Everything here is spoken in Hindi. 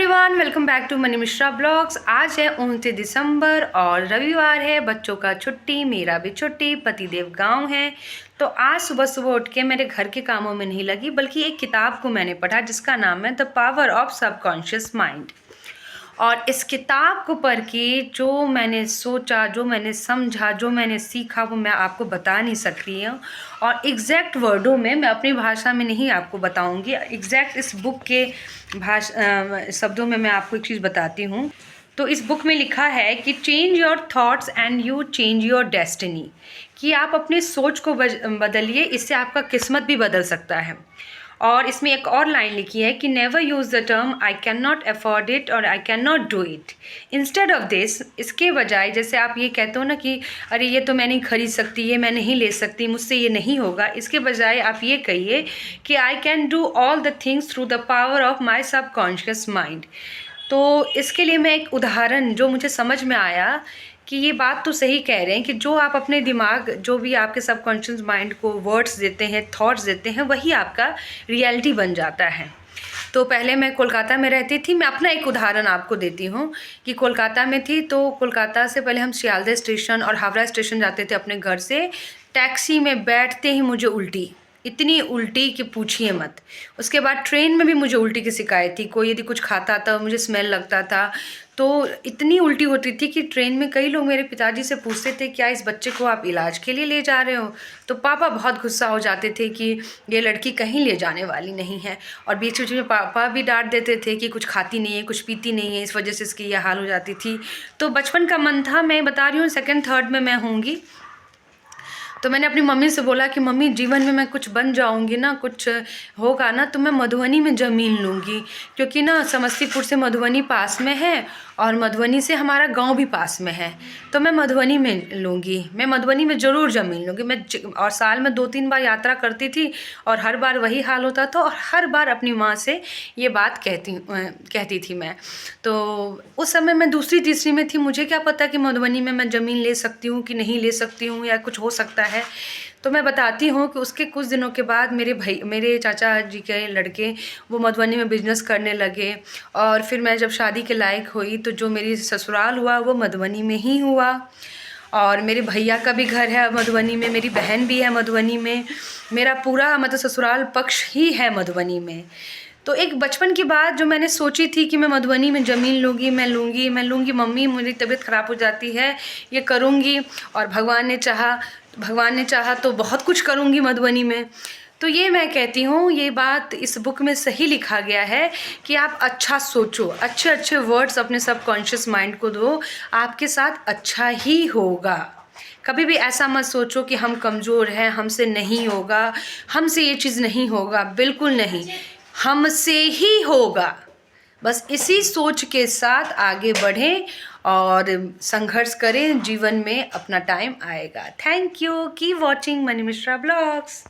Everyone, welcome back to Mani Mishra blogs. आज है 29 दिसंबर और रविवार है, बच्चों का छुट्टी, मेरा भी छुट्टी, पतिदेव गांव है। तो आज सुबह सुबह उठ के मेरे घर के कामों में नहीं लगी, बल्कि एक किताब को मैंने पढ़ा जिसका नाम है the power of subconscious mind. और इस किताब को पढ़ के जो मैंने सोचा, जो मैंने समझा, जो मैंने सीखा, वो मैं आपको बता नहीं सकती हूँ। और एग्जैक्ट वर्डों में, मैं अपनी भाषा में नहीं आपको बताऊँगी, एग्जैक्ट इस बुक के शब्दों में मैं आपको एक चीज़ बताती हूँ। तो इस बुक में लिखा है कि change your thoughts and you change your destiny, कि आप अपनी सोच को बदलिए, इससे आपका किस्मत भी बदल सकता है। और इसमें एक और लाइन लिखी है कि never use the term I can not afford it और I can not do it instead of this. इसके बजाय, जैसे आप ये कहते हो ना कि अरे ये तो मैं नहीं खरीद सकती, ये मैं नहीं ले सकती, मुझसे ये नहीं होगा, इसके बजाय आप ये कहिए कि I can do all the things through the power of my subconscious mind. तो इसके लिए मैं एक उदाहरण जो मुझे समझ में आया कि ये बात तो सही कह रहे हैं कि जो आप अपने दिमाग, जो भी आपके सबकॉन्शियस माइंड को वर्ड्स देते हैं, थॉट्स देते हैं, वही आपका रियलिटी बन जाता है। तो पहले मैं कोलकाता में रहती थी। मैं अपना एक उदाहरण आपको देती हूँ कि कोलकाता में थी, तो कोलकाता से पहले हम सियालदह स्टेशन और हावड़ा स्टेशन जाते थे अपने घर से। टैक्सी में बैठते ही मुझे उल्टी, इतनी उल्टी कि पूछिए मत। उसके बाद ट्रेन में भी मुझे उल्टी की शिकायत थी, कोई यदि कुछ खाता था मुझे स्मेल लगता था, तो इतनी उल्टी होती थी कि ट्रेन में कई लोग मेरे पिताजी से पूछते थे क्या इस बच्चे को आप इलाज के लिए ले जा रहे हो। तो पापा बहुत गुस्सा हो जाते थे कि ये लड़की कहीं ले जाने वाली नहीं है। और बीच बीच में पापा भी डांट देते थे कि कुछ खाती नहीं है, कुछ पीती नहीं है, इस वजह से इसकी यह हाल हो जाती थी। तो बचपन का मन था, मैं बता रही हूँ, सेकेंड थर्ड में मैं होंगी, तो मैंने अपनी मम्मी से बोला कि मम्मी जीवन में मैं कुछ बन जाऊंगी ना, कुछ होगा ना, तो मैं मधुबनी में ज़मीन लूँगी, क्योंकि ना समस्तीपुर से मधुबनी पास में है और मधुबनी से हमारा गांव भी पास में है। तो मैं मधुबनी में लूँगी, मैं मधुबनी में ज़रूर ज़मीन लूँगी। मैं और साल में 2-3 बार यात्रा करती थी और हर बार वही हाल होता था, और हर बार अपनी माँ से ये बात कहती थी मैं। तो उस समय मैं दूसरी तीसरी में थी, मुझे क्या पता कि मधुबनी में मैं ज़मीन ले सकती हूँ कि नहीं ले सकती हूँ, या कुछ हो सकता है। तो मैं बताती हूँ कि उसके कुछ दिनों के बाद मेरे चाचा जी के लड़के वो मधुबनी में बिज़नेस करने लगे। और फिर मैं जब शादी के लायक हुई तो जो मेरी ससुराल हुआ वो मधुबनी में ही हुआ। और मेरे भैया का भी घर है मधुबनी में, मेरी बहन भी है मधुबनी में, मेरा पूरा मतलब ससुराल पक्ष ही है मधुबनी में। तो एक बचपन की बात जो मैंने सोची थी कि मैं मधुबनी में ज़मीन लूँगी, मैं लूँगी, मम्मी मेरी तबीयत ख़राब हो जाती है, ये करूँगी, और भगवान ने चाहा तो बहुत कुछ करूँगी मधुबनी में। तो ये मैं कहती हूँ, ये बात इस बुक में सही लिखा गया है कि आप अच्छा सोचो, अच्छे अच्छे वर्ड्स अपने सबकॉन्शियस माइंड को दो, आपके साथ अच्छा ही होगा। कभी भी ऐसा मत सोचो कि हम कमज़ोर हैं, हमसे नहीं होगा, हमसे ये चीज़ नहीं होगा, बिल्कुल नहीं, हमसे ही होगा। बस इसी सोच के साथ आगे बढ़ें और संघर्ष करें, जीवन में अपना टाइम आएगा। Thank you, keep watching money Mishra blogs.